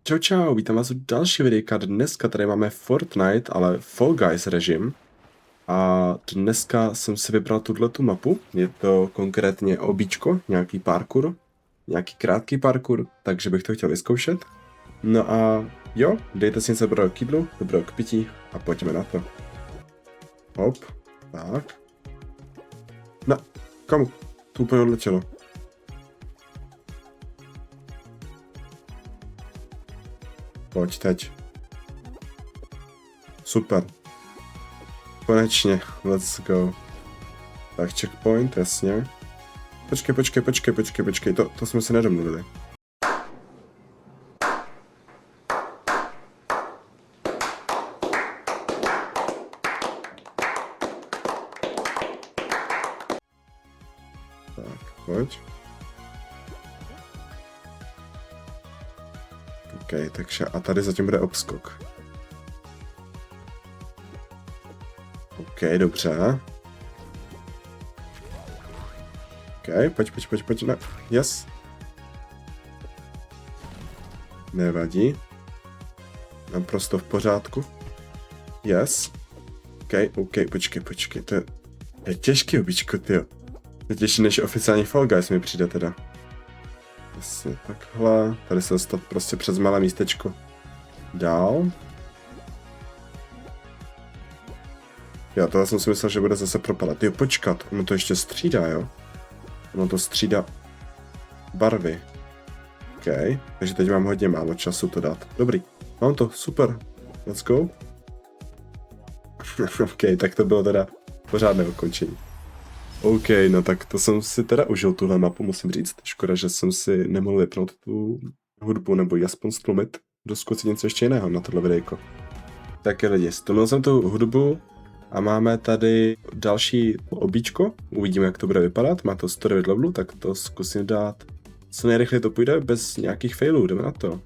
Čau čau, vítám vás u další videjka. Dneska tady máme Fortnite, ale Fall Guys režim. A dneska jsem si vybral tuhletu mapu. Je to konkrétně obíčko, nějaký parkour. Nějaký krátký parkour, takže bych to chtěl vyzkoušet. No a jo, dejte si něco dobrého k jídlu, dobrého k pití a pojďme na to. Hop, tak. No, kam? To úplně odletělo. Pojď teď. Super. Konečně, let's go. Tak checkpoint, jasně. Počkej, to jsme se nedomluvili. Tak, pojď. OK, takže a tady zatím bude obskok. OK, dobře. OK, pojď, ne. Yes. Nevadí. Naprosto v pořádku. Yes. OK, počkej, to je těžký običko, tyjo. Je těžší než oficiální Fall Guys mi přijde teda. Jasně, takhle. Tady se dostat prostě přes malé místečko. Dál. Jo, tohle jsem si myslel, že bude zase propadat. Jo, počkat, ono to ještě střídá, jo? Ono to střídá barvy. OK, takže teď mám hodně málo času to dát. Dobrý, mám to, super. Let's go. OK, tak to bylo teda pořádné ukončení. OK, no tak to jsem si teda užil tuhle mapu, musím říct. Škoda, že jsem si nemohl vypnout tu hudbu, nebo ji aspoň stlumit. Doskud něco ještě jiného na tohle videjko. Tak je lidi, stlumil jsem tu hudbu a máme tady další obíčko. Uvidíme, jak to bude vypadat. Má to 109 levelů, tak to zkusím dát. Co nejrychleji to půjde, bez nějakých failů, jdeme na to.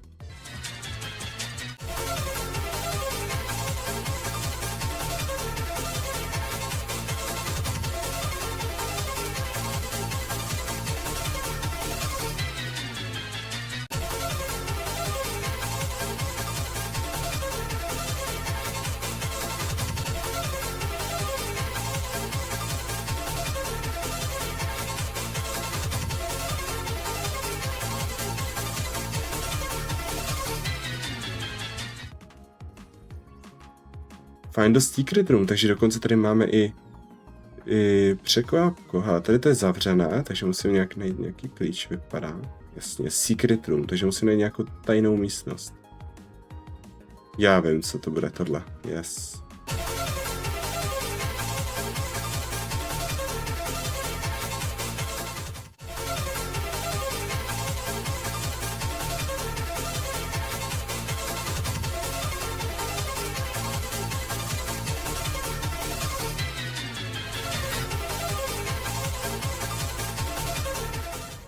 Find the secret room, takže dokonce tady máme i překvapku. Hele, tady to je zavřené, takže musím nějak najít nějaký klíč, vypadá. Jasně, secret room, takže musím najít nějakou tajnou místnost. Já vím, co to bude tohle. Yes.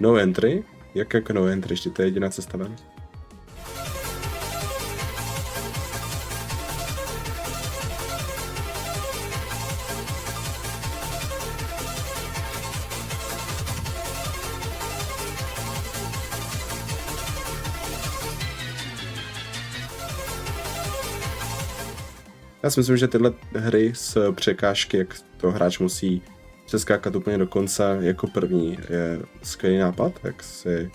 No entry? Jak jako no entry? Ještě to je jediná cesta ven. Já si myslím, že tyhle hry s překážky, jak to hráč musí přeskákat úplně do konce jako první, je skvělý nápad, jak si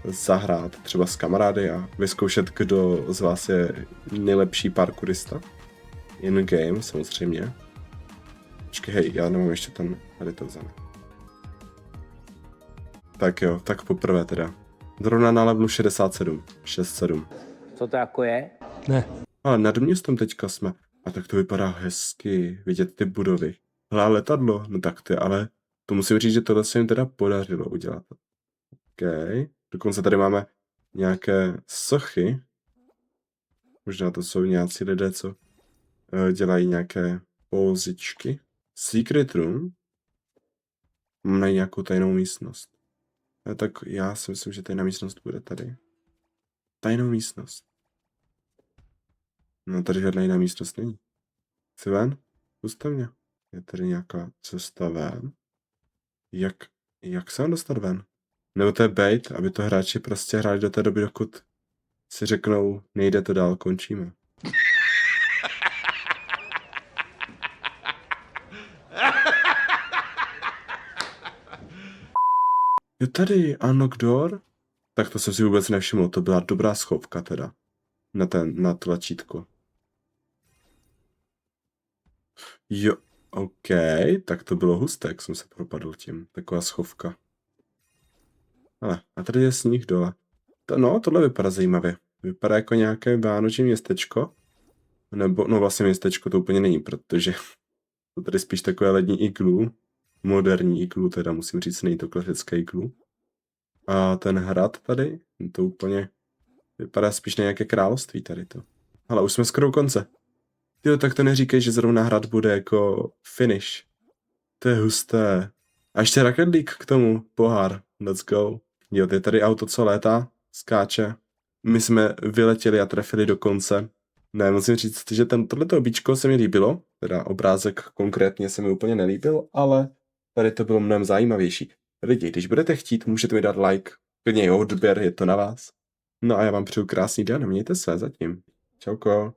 zahrát třeba s kamarády a vyzkoušet, kdo z vás je nejlepší parkourista. In-game samozřejmě. Počkej, hej, já nemám ještě tady to vzane. Tak jo, tak poprvé teda. Zrovna na levelu 67. 6-7. Co to jako je? Ne. Ale nad městem teďka jsme. A tak to vypadá hezky, vidět ty budovy. Hlá letadlo, no tak ty, ale to musím říct, že tohle se jim teda podařilo udělat. OK. Dokonce tady máme nějaké sochy. Možná to jsou nějací lidé, co dělají nějaké pózičky. Secret room. Mám najít nějakou tajnou místnost. Tak já si myslím, že tajná místnost bude tady. Tajnou místnost. No tady žádná jiná místnost není. Chci ven? Puste mě. Je tady nějaká cesta ven. Jak se mám dostat ven? Nebo to je bait, aby to hráči prostě hráli do té doby, dokud si řeknou, nejde to dál, končíme. Jo tady, unlock door? Tak to jsem si vůbec nevšiml, to byla dobrá schovka teda. Na tlačítko. Jo, OK, tak to bylo husté, jak jsem se propadl tím. Taková schovka. Ale, a tady je sníh dole. No, tohle vypadá zajímavě. Vypadá jako nějaké vánoční městečko. Nebo, no vlastně městečko to úplně není, protože to tady spíš takové lední iglu. Moderní iglu, teda musím říct, není to klasické iglu. A ten hrad tady, to úplně vypadá spíš na nějaké království tady to. Ale už jsme skoro u konce. Jo, tak to neříkej, že zrovna hrad bude jako finish. To je husté. A ještě Rocket League k tomu, pohár, let's go. Jo, je tady auto, co létá, skáče. My jsme vyletěli a trefili do konce. Ne, musím říct, že tohleto bíčko se mi líbilo, teda obrázek konkrétně se mi úplně nelíbil, ale tady to bylo mnohem zajímavější. Lidi, když budete chtít, můžete mi dát like, klidně i odběr, je to na vás. No a já vám přeju krásný den, mějte se zatím. Čauko.